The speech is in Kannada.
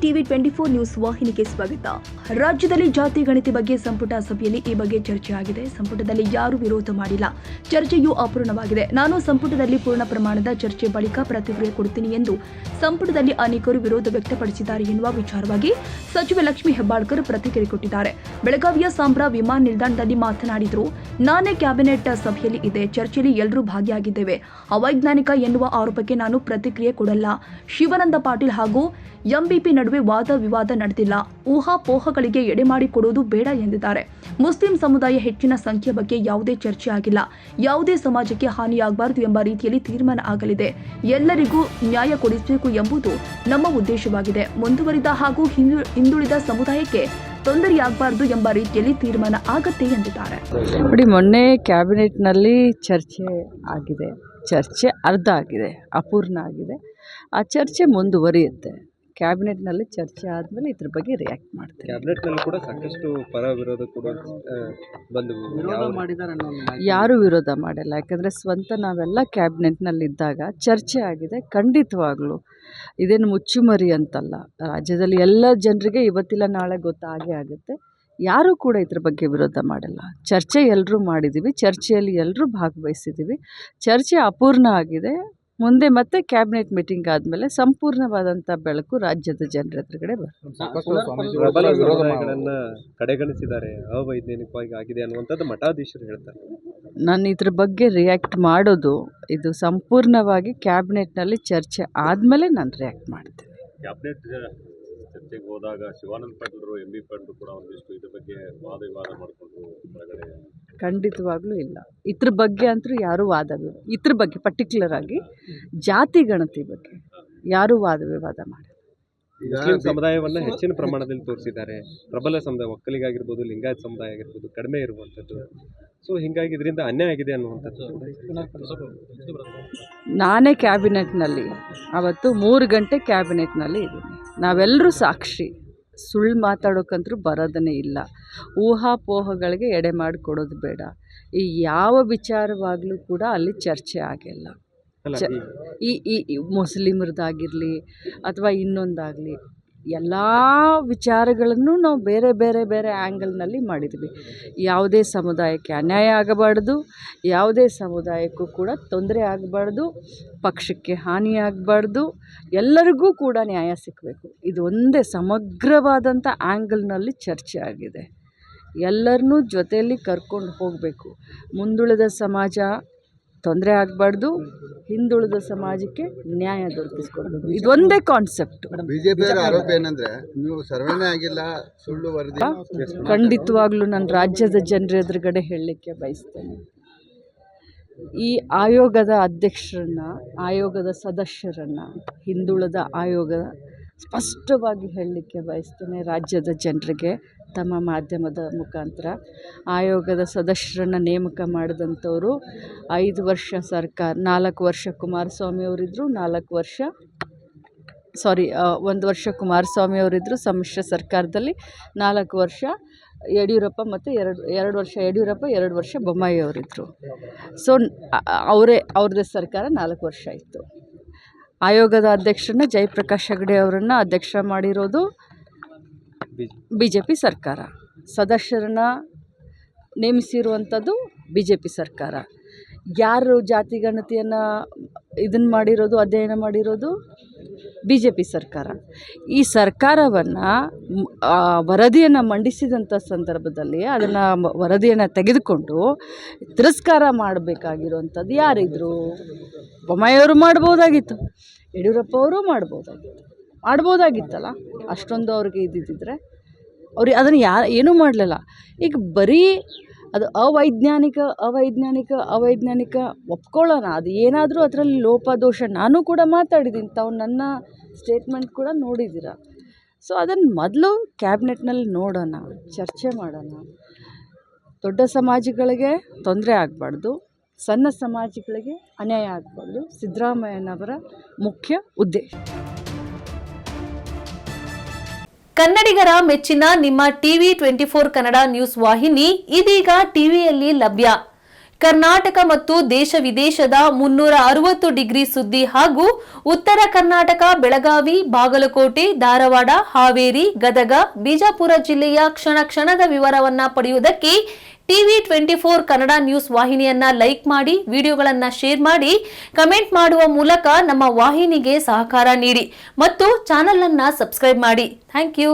ಟಿವಿ 24 ನ್ಯೂಸ್ ವಾಹಿನಿಗೆ ಸ್ವಾಗತ. ರಾಜ್ಯದಲ್ಲಿ ಜಾತಿ ಗಣತಿ ಬಗ್ಗೆ ಸಂಪುಟ ಸಭೆಯಲ್ಲಿ ಈ ಬಗ್ಗೆ ಚರ್ಚೆ ಆಗಿದೆ. ಸಂಪುಟದಲ್ಲಿ ಯಾರೂ ವಿರೋಧ ಮಾಡಿಲ್ಲ. ಚರ್ಚೆಯು ಅಪೂರ್ಣವಾಗಿದೆ. ನಾನು ಸಂಪುಟದಲ್ಲಿ ಪೂರ್ಣ ಪ್ರಮಾಣದ ಚರ್ಚೆ ಬಳಿಕ ಪ್ರತಿಕ್ರಿಯೆ ಕೊಡುತ್ತೀನಿ ಎಂದು ಸಂಪುಟದಲ್ಲಿ ಅನೇಕರು ವಿರೋಧ ವ್ಯಕ್ತಪಡಿಸಿದ್ದಾರೆ ಎನ್ನುವ ವಿಚಾರವಾಗಿ ಸಚಿವೆ ಲಕ್ಷ್ಮೀ ಹೆಬ್ಬಾಳ್ಕರ್ ಪ್ರತಿಕ್ರಿಯೆ ಕೊಟ್ಟಿದ್ದಾರೆ. ಬೆಳಗಾವಿಯ ಸಾಂಬ್ರಾ ವಿಮಾನ ನಿಲ್ದಾಣದಲ್ಲಿ ಮಾತನಾಡಿದರು. ನಾನೇ ಕ್ಯಾಬಿನೆಟ್ ಸಭೆಯಲ್ಲಿ ಇದೆ. ಚರ್ಚೆಯಲ್ಲಿ ಎಲ್ಲರೂ ಭಾಗಿಯಾಗಿದ್ದೇವೆ. ಅವೈಜ್ಞಾನಿಕ ಎನ್ನುವ ಆರೋಪಕ್ಕೆ ನಾನು ಪ್ರತಿಕ್ರಿಯೆ ಕೊಡಲ್ಲ. ಶಿವಾನಂದ ಪಾಟೀಲ್ ಹಾಗೂ ಎಂಬಿಪಿ ನಡುವೆ ವಾದ ವಿವಾದ ನಡೆದಿಲ್ಲ. ಊಹಾಪೋಹಗಳಿಗೆ ಎಡೆಮಾಡಿಕೊಡುವುದು ಬೇಡ ಎಂದಿದ್ದಾರೆ. ಮುಸ್ಲಿಂ ಸಮುದಾಯ ಹೆಚ್ಚಿನ ಸಂಖ್ಯೆ ಬಗ್ಗೆ ಯಾವುದೇ ಚರ್ಚೆ ಆಗಿಲ್ಲ. ಯಾವುದೇ ಸಮಾಜಕ್ಕೆ ಹಾನಿಯಾಗಬಾರದು ಎಂಬ ರೀತಿಯಲ್ಲಿ ತೀರ್ಮಾನ ಆಗಲಿದೆ. ಎಲ್ಲರಿಗೂ ನ್ಯಾಯ ಕೊಡಿಸಬೇಕು ಎಂಬುದು ನಮ್ಮ ಉದ್ದೇಶವಾಗಿದೆ. ಮುಂದುವರಿದ ಹಾಗೂ ಹಿಂದುಳಿದ ಸಮುದಾಯಕ್ಕೆ ತೊಂದರೆಯಾಗಬಾರದು ಎಂಬ ರೀತಿಯಲ್ಲಿ ತೀರ್ಮಾನ ಆಗತ್ತೆ ಎಂದಿದ್ದಾರೆ. ನೋಡಿ, ಮೊನ್ನೆ ಕ್ಯಾಬಿನೆಟ್ನಲ್ಲಿ ಚರ್ಚೆ ಆಗಿದೆ. ಚರ್ಚೆ ಅರ್ಧ ಆಗಿದೆ, ಅಪೂರ್ಣ ಆಗಿದೆ. ಆ ಚರ್ಚೆ ಮುಂದುವರಿಯುತ್ತೆ. ಕ್ಯಾಬಿನೆಟ್ನಲ್ಲಿ ಚರ್ಚೆ ಆದಮೇಲೆ ಇದ್ರ ಬಗ್ಗೆ ರಿಯಾಕ್ಟ್ ಮಾಡ್ತೀವಿ. ಕ್ಯಾಬಿನೆಟ್ನಲ್ಲಿ ಕೂಡ ಸಾಕಷ್ಟು ಪರ ವಿರೋಧ ಕೂಡ ಯಾರೂ ವಿರೋಧ ಮಾಡಿಲ್ಲ. ಯಾಕಂದರೆ ಸ್ವಂತ ನಾವೆಲ್ಲ ಕ್ಯಾಬಿನೆಟ್ನಲ್ಲಿದ್ದಾಗ ಚರ್ಚೆ ಆಗಿದೆ. ಖಂಡಿತವಾಗ್ಲೂ ಇದೇನು ಮುಚ್ಚುಮರಿ ಅಂತಲ್ಲ. ರಾಜ್ಯದಲ್ಲಿ ಎಲ್ಲ ಜನರಿಗೆ ಇವತ್ತಿಲ್ಲ ನಾಳೆ ಗೊತ್ತಾಗೇ ಆಗುತ್ತೆ. ಯಾರೂ ಕೂಡ ಇದ್ರ ಬಗ್ಗೆ ವಿರೋಧ ಮಾಡಿಲ್ಲ. ಚರ್ಚೆ ಎಲ್ಲರೂ ಮಾಡಿದ್ದೀವಿ. ಚರ್ಚೆಯಲ್ಲಿ ಎಲ್ಲರೂ ಭಾಗವಹಿಸಿದ್ದೀವಿ. ಚರ್ಚೆ ಅಪೂರ್ಣ ಆಗಿದೆ. ಮುಂದೆ ಮತ್ತೆ ಕ್ಯಾಬಿನೆಟ್ ಮೀಟಿಂಗ್ ಆದಮೇಲೆ ಸಂಪೂರ್ಣವಾದಂಥ ಬೆಳಕು ರಾಜ್ಯದ ಜನರ ಎದುರುಗಡೆ ವಿರೋಧಗಳನ್ನು ಕಡೆಗಣಿಸಿದ್ದಾರೆ, ಅವೈಜ್ಞಾನಿಕವಾಗಿ ಆಗಿದೆ ಅನ್ನುವಂಥದ್ದು ಮಠಾಧೀಶರು ಹೇಳ್ತಾರೆ. ನಾನು ಇದ್ರ ಬಗ್ಗೆ ರಿಯಾಕ್ಟ್ ಮಾಡೋದು ಇದು ಸಂಪೂರ್ಣವಾಗಿ ಕ್ಯಾಬಿನೆಟ್ನಲ್ಲಿ ಚರ್ಚೆ ಆದಮೇಲೆ ನಾನು ರಿಯಾಕ್ಟ್ ಮಾಡ್ತೀನಿ. ಕ್ಯಾಬಿನೆಟ್ ಚರ್ಚೆಗೆ ಹೋದಾಗ ಶಿವಾನಂದ ಪಾಟೀಲರು ಎಂಬಿ ಪಾಟೀಲರು ಕೂಡ ಒಂದಿಷ್ಟು ಇದ್ರ ಬಗ್ಗೆ ವಾದ ವಿವಾದ ಮಾಡಿಕೊಂಡು ಹೊರಗಡೆ. ಖಂಡಿತವಾಗ್ಲೂ ಇಲ್ಲ. ಇದ್ರ ಬಗ್ಗೆ ಅಂತೂ ಯಾರೂ ಇದ್ರ ಬಗ್ಗೆ ಪರ್ಟಿಕ್ಯುಲರ್ ಆಗಿ ಜಾತಿ ಗಣತಿ ಬಗ್ಗೆ ಯಾರೂ ವಾದ ವಿವಾದ ಮಾಡಿಲ್ಲ. ಮುಸ್ಲಿಂ ಸಮುದಾಯವನ್ನು ಹೆಚ್ಚಿನ ಪ್ರಮಾಣದಲ್ಲಿ ತೋರಿಸಿದ್ದಾರೆ. ಪ್ರಬಲ ಸಮುದಾಯ, ಒಕ್ಕಲಿಗಾಗಿರ್ಬೋದು, ಲಿಂಗಾಯತ ಸಮುದಾಯ ಆಗಿರ್ಬೋದು, ಕಡಿಮೆ ಇರುವಂಥದ್ದು. ಸೊ ಹೀಗಾಗಿ ಇದರಿಂದ ಅನ್ಯಾಯ ಆಗಿದೆ ಅನ್ನುವಂಥದ್ದು. ನಾನೇ ಕ್ಯಾಬಿನೆಟ್ನಲ್ಲಿ ಅವತ್ತು 3 ಗಂಟೆ ಕ್ಯಾಬಿನೆಟ್ನಲ್ಲಿ ಇದ್ದೀನಿ. ನಾವೆಲ್ಲರೂ ಸಾಕ್ಷಿ. ಸುಳ್ಳು ಮಾತಾಡೋಕ್ಕಂತೂ ಬರೋದನ್ನೇ ಇಲ್ಲ. ಊಹಾಪೋಹಗಳಿಗೆ ಎಡೆ ಮಾಡಿಕೊಡೋದು ಬೇಡ. ಈ ಯಾವ ವಿಚಾರವಾಗಲೂ ಕೂಡ ಅಲ್ಲಿ ಚರ್ಚೆ ಆಗಿಲ್ಲ. ಈ ಮುಸ್ಲಿಮರದಾಗಿರಲಿ ಅಥವಾ ಇನ್ನೊಂದಾಗಲಿ ಎಲ್ಲ ವಿಚಾರಗಳನ್ನು ನಾವು ಬೇರೆ ಬೇರೆ ಬೇರೆ ಆ್ಯಂಗಲ್ನಲ್ಲಿ ಮಾಡಿದ್ವಿ. ಯಾವುದೇ ಸಮುದಾಯಕ್ಕೆ ಅನ್ಯಾಯ ಆಗಬಾರ್ದು, ಯಾವುದೇ ಸಮುದಾಯಕ್ಕೂ ಕೂಡ ತೊಂದರೆ ಆಗಬಾರ್ದು, ಪಕ್ಷಕ್ಕೆ ಹಾನಿಯಾಗಬಾರ್ದು, ಎಲ್ಲರಿಗೂ ಕೂಡ ನ್ಯಾಯ ಸಿಗಬೇಕು. ಇದು ಒಂದೇ ಸಮಗ್ರವಾದಂಥ ಆ್ಯಂಗಲ್ನಲ್ಲಿ ಚರ್ಚೆ ಆಗಿದೆ. ಎಲ್ಲರನ್ನೂ ಜೊತೆಯಲ್ಲಿ ಕರ್ಕೊಂಡು ಹೋಗಬೇಕು. ಮುಂದುಳಿದ ಸಮಾಜ ತೊಂದರೆ ಆಗಬಾರ್ದು, ಹಿಂದುಳಿದ ಸಮಾಜಕ್ಕೆ ನ್ಯಾಯ ದೊರಕಿಸ್ಕೊಡ್ಬೇಕು. ಇದೊಂದೇ ಕಾನ್ಸೆಪ್ಟ್. ಬಿಜೆಪಿ ಆರೋಪ ಏನಂದ್ರೆ ನೀವು ಸರ್ವೇನೇ ಆಗಿಲ್ಲ, ಸುಳ್ಳು ವರದಿ. ಖಂಡಿತವಾಗ್ಲೂ ನಾನು ರಾಜ್ಯದ ಜನರ ಎದುರುಗಡೆ ಹೇಳಲಿಕ್ಕೆ ಬಯಸ್ತೇನೆ. ಈ ಆಯೋಗದ ಅಧ್ಯಕ್ಷರನ್ನ, ಆಯೋಗದ ಸದಸ್ಯರನ್ನು, ಹಿಂದುಳಿದ ಆಯೋಗ ಸ್ಪಷ್ಟವಾಗಿ ಹೇಳಲಿಕ್ಕೆ ಬಯಸ್ತೇನೆ ರಾಜ್ಯದ ಜನರಿಗೆ. ತಮ್ಮ ಮಾಧ್ಯಮದ ಮುಖಾಂತರ ಆಯೋಗದ ಸದಸ್ಯರನ್ನು ನೇಮಕ ಮಾಡಿದಂಥವರು 5 ವರ್ಷ ಸರ್ಕಾರ, 4 ವರ್ಷ ಕುಮಾರಸ್ವಾಮಿ ಅವರಿದ್ದರು, 1 ವರ್ಷ ಕುಮಾರಸ್ವಾಮಿ ಅವರಿದ್ದರು ಸಮ್ಮಿಶ್ರ ಸರ್ಕಾರದಲ್ಲಿ, 4 ವರ್ಷ ಯಡಿಯೂರಪ್ಪ ಮತ್ತು 2 ವರ್ಷ ಯಡಿಯೂರಪ್ಪ, 2 ವರ್ಷ ಬೊಮ್ಮಾಯಿ ಅವರಿದ್ದರು. ಸೊ ಅವ್ರದ್ದೇ ಸರ್ಕಾರ 4 ವರ್ಷ ಇತ್ತು. ಆಯೋಗದ ಅಧ್ಯಕ್ಷರನ್ನ ಜಯಪ್ರಕಾಶ್ ಹೆಗಡೆ ಅವರನ್ನು ಅಧ್ಯಕ್ಷ ಮಾಡಿರೋದು BJP ಸರ್ಕಾರ. ಸದಸ್ಯರನ್ನು ನೇಮಿಸಿರುವಂಥದ್ದು BJP ಸರ್ಕಾರ. ಯಾರು ಜಾತಿ ಗಣತಿಯನ್ನು ಮಾಡಿರೋದು, ಅಧ್ಯಯನ ಮಾಡಿರೋದು BJP ಸರ್ಕಾರ. ಈ ಸರ್ಕಾರವನ್ನು ವರದಿಯನ್ನು ಮಂಡಿಸಿದಂಥ ಸಂದರ್ಭದಲ್ಲಿ ಅದನ್ನು ವರದಿಯನ್ನು ತೆಗೆದುಕೊಂಡು ತಿರಸ್ಕಾರ ಮಾಡಬೇಕಾಗಿರುವಂಥದ್ದು ಯಾರಿದ್ರು? ಬೊಮ್ಮಾಯಿಯವರು ಮಾಡ್ಬೋದಾಗಿತ್ತು, ಯಡಿಯೂರಪ್ಪ ಅವರು ಮಾಡ್ಬೋದಾಗಿತ್ತಲ್ಲ. ಅಷ್ಟೊಂದು ಅವ್ರಿಗೆ ಇದ್ದಿದ್ದರೆ ಅವ್ರಿಗೆ ಅದನ್ನು ಏನೂ ಮಾಡಲಿಲ್ಲ. ಈಗ ಬರೀ ಅದು ಅವೈಜ್ಞಾನಿಕ ಒಪ್ಕೊಳ್ಳೋಣ. ಅದು ಏನಾದರೂ ಅದರಲ್ಲಿ ಲೋಪದೋಷ, ನಾನು ಕೂಡ ಮಾತಾಡಿದ್ದೀನಿ, ತಾವು ನನ್ನ ಸ್ಟೇಟ್ಮೆಂಟ್ ಕೂಡ ನೋಡಿದ್ದೀರ. ಸೊ ಅದನ್ನು ಮೊದಲು ಕ್ಯಾಬಿನೆಟ್ನಲ್ಲಿ ನೋಡೋಣ, ಚರ್ಚೆ ಮಾಡೋಣ. ದೊಡ್ಡ ಸಮಾಜಗಳಿಗೆ ತೊಂದರೆ ಆಗಬಾರ್ದು, ಸಣ್ಣ ಸಮಾಜಗಳಿಗೆ ಅನ್ಯಾಯ ಆಗಬಾರ್ದು. ಸಿದ್ದರಾಮಯ್ಯನವರ ಮುಖ್ಯ ಉದ್ದೇಶ. ಕನ್ನಡಿಗರ ಮೆಚ್ಚಿನ ನಿಮ್ಮ ಟಿವಿ 24 ಕನ್ನಡ ನ್ಯೂಸ್ ವಾಹಿನಿ ಇದೀಗ ಟಿವಿಯಲ್ಲಿ ಲಭ್ಯ. ಕರ್ನಾಟಕ ಮತ್ತು ದೇಶ ವಿದೇಶದ 360 ಡಿಗ್ರಿ ಸುದ್ದಿ ಹಾಗೂ ಉತ್ತರ ಕರ್ನಾಟಕ, ಬೆಳಗಾವಿ, ಬಾಗಲಕೋಟೆ, ಧಾರವಾಡ, ಹಾವೇರಿ, ಗದಗ, ಬಿಜಾಪುರ ಜಿಲ್ಲೆಯ ಕ್ಷಣ ಕ್ಷಣದ ವಿವರವನ್ನ ಪಡೆಯುವುದಕ್ಕೆ ಟಿವಿ 24 ಕನ್ನಡ ನ್ಯೂಸ್ ವಾಹಿನಿಯನ್ನ ಲೈಕ್ ಮಾಡಿ, ವಿಡಿಯೋಗಳನ್ನ ಶೇರ್ ಮಾಡಿ, ಕಮೆಂಟ್ ಮಾಡುವ ಮೂಲಕ ನಮ್ಮ ವಾಹಿನಿಗೆ ಸಹಕಾರ ನೀಡಿ ಮತ್ತು ಚಾನೆಲ್ ಅನ್ನ ಸಬ್ಸ್ಕ್ರೈಬ್ ಮಾಡಿ. Thank you.